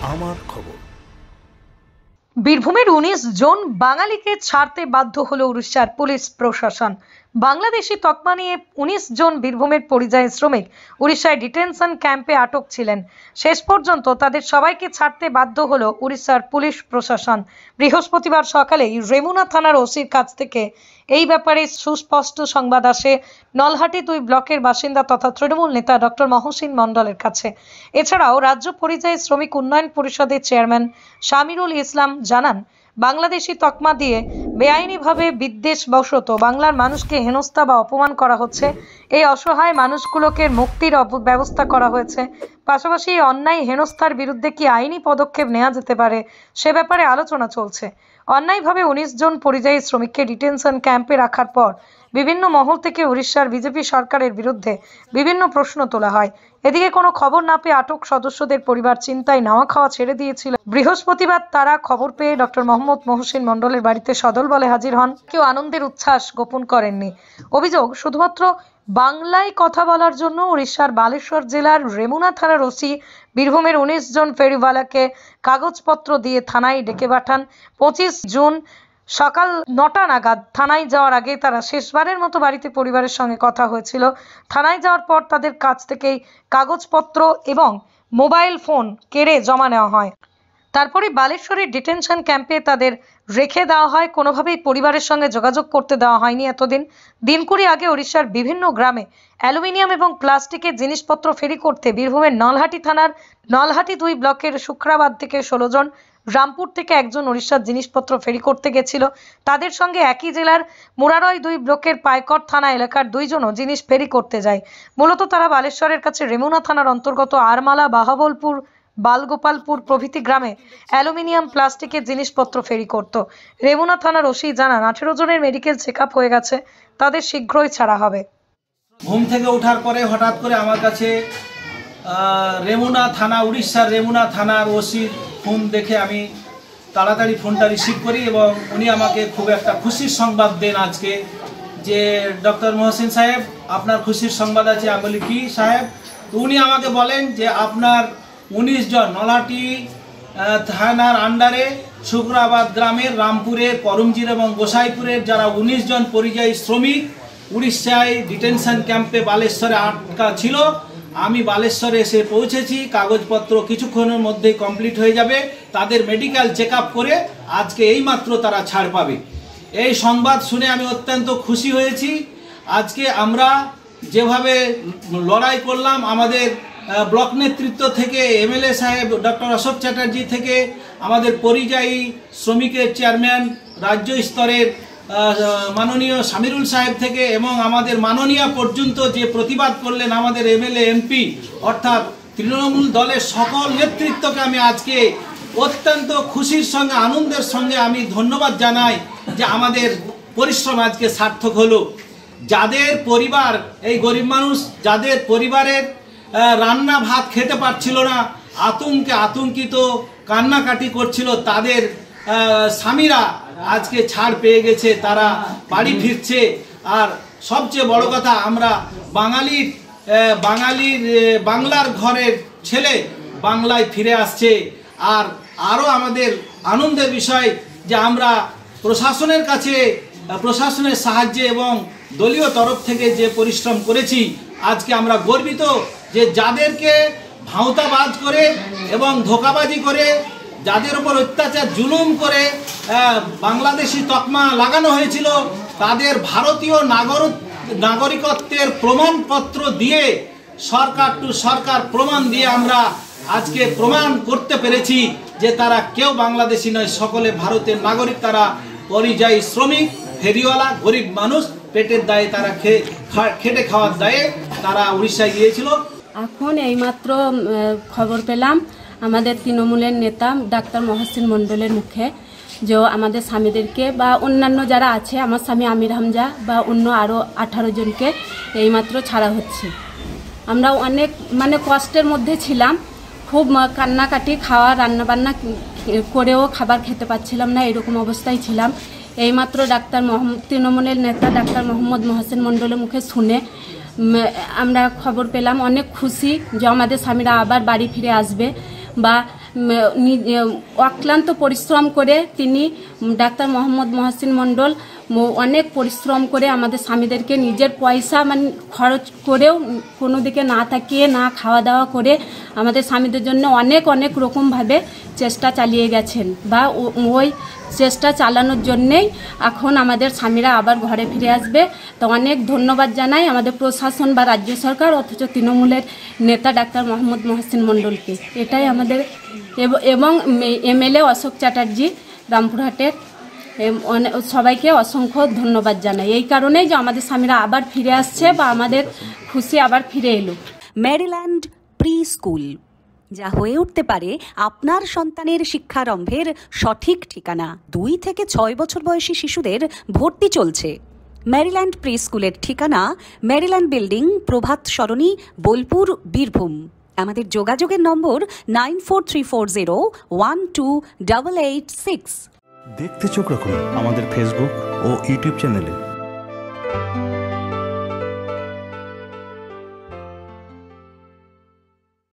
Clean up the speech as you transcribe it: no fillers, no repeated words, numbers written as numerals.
আমার খবর। বীরভূমের 19 জন বাঙালিকে ছাড়তে বাধ্য হলো উড়িষ্যার পুলিশ প্রশাসন। বাংলাদেশি তকমা নিয়ে 19 জন বীরভূমের পরিযায়ী শ্রমিক উড়িষ্যায় ডিটেনশন ক্যাম্পে আটক ছিলেন। শেষ পর্যন্ত তাদের সবাইকে ছাড়তে বাধ্য হলো উড়িষ্যার পুলিশ প্রশাসন। বৃহস্পতিবার সকালেই রেমুনা থানার ওসির কাছ থেকে এই ব্যাপারে সুস্পষ্ট সংবাদ আসে নলহাটি 2 ব্লকের বাসিন্দা তথা তৃণমূল নেতা ডক্টর মহসিন মণ্ডলের কাছে। এছাড়াও রাজ্য পরিযায়ী শ্রমিক উন্নয়ন পরিষদের চেয়ারম্যান শামিরুল ইসলাম জানান, বাংলাদেশি তকমা দিয়ে বেআইনিভাবে বিদ্বেষবশত বাংলার মানুষকে হেনস্থা বা অপমান করা হচ্ছে। এই অসহায় মানুষগুলোকে মুক্তির ব্যবস্থা করা হয়েছে। পাশাপাশি এই অন্যায় হেনস্থার বিরুদ্ধে কি আইনি পদক্ষেপ নেওয়া যেতে পারে সে ব্যাপারে আলোচনা চলছে। অন্যায়ভাবে 19 জন পরিযায়ী শ্রমিককে ডিটেনশন ক্যাম্পে রাখার পর বিভিন্ন মহল থেকে উড়িষ্যার বিজেপি সরকারের বিরুদ্ধে বিভিন্ন প্রশ্ন তোলা হয়। এদিকে কোনো খবর না পেয়ে আটক সদস্যদের পরিবার চিন্তায় নাওয়া খাওয়া ছেড়ে দিয়েছিল। বৃহস্পতিবার তারা খবর পেয়ে ডক্টর মোহাম্মদ মহসিন মণ্ডলের বাড়িতে সদল বলে হাজির হন। কেউ আনন্দের উচ্ছ্বাস গোপন করেননি। অভিযোগ, শুধুমাত্র বাংলায় কথা বলার জন্য উড়িষ্যার বালেশ্বর জেলার রেমুনা থানার ওসি বীরভূমের 19 জন ফেরিওয়ালাকে কাগজপত্র দিয়ে থানায় ডেকে পাঠান। 25 জুন সকাল 9টা নাগাদ থানায় যাওয়ার আগে তারা শেষবারের মতো বাড়িতে পরিবারের সঙ্গে কথা হয়েছিল। থানায় যাওয়ার পর তাদের কাছ থেকেই কাগজপত্র এবং মোবাইল ফোন কেড়ে জমা নেওয়া হয়। তারপরে বালেশ্বরের ডিটেনশন ক্যাম্পে তাদের রেখে দেওয়া হয়। কোনোভাবেই পরিবারের সঙ্গে যোগাযোগ করতে দেওয়া হয়নি এতদিন। দিন কুড়ি আগে উড়িষ্যার বিভিন্ন গ্রামে অ্যালুমিনিয়াম এবং প্লাস্টিকের জিনিসপত্র ফেরি করতে বীরভূমের নলহাটি থানার নলহাটি 2 ব্লকের শুক্রাবাদ থেকে 16 জন, রামপুর থেকে 1 জন উড়িষ্যার জিনিসপত্র ফেরি করতে গেছিল। তাদের সঙ্গে একই জেলার মুরারয় 2 ব্লকের পাইকট থানা এলাকার 2 জনও জিনিস ফেরি করতে যায়। মূলত তারা বালেশ্বরের কাছে রেমুনা থানার অন্তর্গত আরমালা, বাহাবলপুর, বালগোপালপুর প্রভৃতি গ্রামে অ্যালুমিনিয়াম প্লাস্টিকের জিনিসপত্র ফেরি করত। রেমুনা থানার ওসি জানান, 18 জনের মেডিকেল চেকআপ হয়ে গেছে, তাদের শীঘ্রই ছাড়া হবে। ঘুম থেকে ওঠার পরে হঠাৎ করে আমার কাছে রেমুনা থানা, উড়িষ্যার রেমুনা থানার ওসির ফোন দেখে আমি তাড়াতাড়ি ফোনটা রিসিভ করি এবং উনি আমাকে খুব একটা খুশির সংবাদ দেন আজকে, যে ডক্টর মহসিন সাহেব আপনার খুশির সংবাদ আছে। আমি বলি কি সাহেব? তো উনি আমাকে বলেন যে আপনার 19 জন নলহাটি থানার আন্ডারে শুক্রাবাদ গ্রামের, রামপুরের, করমজির এবং গোসাইপুরের যারা 19 জন পরিযায়ী শ্রমিক উড়িষ্যায় ডিটেনশন ক্যাম্পে বালেশ্বরে আটকা ছিল, আমি বালেশ্বরে এসে পৌঁছেছি। কাগজপত্র কিছুক্ষণের মধ্যেই কমপ্লিট হয়ে যাবে। তাদের মেডিকেল চেক আপ করে আজকে এইমাত্র তারা ছাড় পাবে। এই সংবাদ শুনে আমি অত্যন্ত খুশি হয়েছি। আজকে আমরা যেভাবে লড়াই করলাম, আমাদের ব্লক নেতৃত্ব থেকে এমএলএ সাহেব ডক্টর অশোক চ্যাটার্জি থেকে আমাদের পরিযায়ী শ্রমিকের চেয়ারম্যান রাজ্য স্তরের মাননীয় শামিরুল সাহেব থেকে এবং আমাদের মাননীয় পর্যন্ত যে প্রতিবাদ করলেন আমাদের এমএলএ এমপি অর্থাৎ তৃণমূল দলের সকল নেতৃত্বকে আমি আজকে অত্যন্ত খুশির সঙ্গে, আনন্দের সঙ্গে আমি ধন্যবাদ জানাই যে আমাদের পরিশ্রম আজকে সার্থক হলো। যাদের পরিবার, এই গরিব মানুষ যাদের পরিবারের রান্না ভাত খেতে পারছিল না, আতঙ্কিত কান্নাকাটি করছিল, তাদের স্বামীরা আজকে ছাড় পেয়ে গেছে, তারা বাড়ি ফিরছে। আর সবচেয়ে বড় কথা, আমরা বাংলার ঘরের ছেলে বাংলায় ফিরে আসছে। আর আরও আমাদের আনন্দের বিষয় যে আমরা প্রশাসনের সাহায্যে এবং দলীয় তরফ থেকে যে পরিশ্রম করেছি, আজকে আমরা গর্বিত যে যাদেরকে ভাঁওতাবাজ করে এবং ধোঁকাবাজি করে, যাদের উপর অত্যাচার জুলুম করে বাংলাদেশি তকমা লাগানো হয়েছিল, তাদের ভারতীয় নাগরিকত্বের প্রমাণপত্র দিয়ে সরকার টু সরকার প্রমাণ দিয়ে আমরা আজকে প্রমাণ করতে পেরেছি যে তারা কেউ বাংলাদেশি নয়, সকলে ভারতের নাগরিক। তারা পরিযায়ী শ্রমিক, ফেরিওয়ালা, গরিব মানুষ, পেটের দায়ে তারা খেটে খাওয়ার দায়ে তারা উড়িষ্যায় গিয়েছিল। এখন এইমাত্র খবর পেলাম আমাদের তৃণমূলের নেতা ডাক্তার মহসিন মণ্ডলের মুখে যে আমাদের স্বামীদেরকে বা অন্যান্য যারা আছে, আমার স্বামী আমির হামজা বা অন্য আরও 18 জনকে এইমাত্র ছাড়া হচ্ছে। আমরা অনেক কষ্টের মধ্যে ছিলাম, খুব কান্নাকাটি, খাওয়া রান্নাবান্না করেও খাবার খেতে পাচ্ছিলাম না, এরকম অবস্থায় ছিলাম। এইমাত্র তৃণমূলের নেতা ডাক্তার মোহাম্মদ মহসিন মণ্ডলের মুখে শুনে আমরা খবর পেলাম, অনেক খুশি যে আমাদের স্বামীরা আবার বাড়ি ফিরে আসবে বা অক্লান্ত পরিশ্রম করে তিনি ডাক্তার মোহাম্মদ মহসিন মণ্ডল অনেক পরিশ্রম করে আমাদের স্বামীদেরকে নিজের পয়সা মানে খরচ করেও কোনো দিকে না তাকিয়ে না খাওয়া দাওয়া করে আমাদের স্বামীদের জন্য অনেক অনেক রকমভাবে চেষ্টা চালিয়ে গেছেন বা ওই চেষ্টা চালানোর জন্যেই এখন আমাদের স্বামীরা আবার ঘরে ফিরে আসবে। তো অনেক ধন্যবাদ জানাই আমাদের প্রশাসন বা রাজ্য সরকার অথচ তৃণমূলের নেতা ডাক্তার মোহাম্মদ মহসিন মণ্ডলকে। এটাই আমাদের এবং এমএলএ অশোক চ্যাটার্জি রামপুরহাটের সবাইকে অসংখ্য ধন্যবাদ জানাই এই কারণেই যে আমাদের স্বামীরা আবার ফিরে আসছে বা আমাদের খুশি আবার ফিরে এলো। মেরিল্যান্ড প্রি স্কুল, যা হয়ে উঠতে পারে আপনার সন্তানের শিক্ষারম্ভের সঠিক ঠিকানা। 2 থেকে 6 বছর বয়সী শিশুদের ভর্তি চলছে। মেরিল্যান্ড প্রি স্কুলের ঠিকানা মেরিল্যান্ড বিল্ডিং, প্রভাত সরণি, বোলপুর, বীরভূম। আমাদের যোগাযোগের নম্বর 9434012886। দেখতে চোখ রাখুন আমাদের ফেসবুক ও ইউটিউব চ্যানেলে।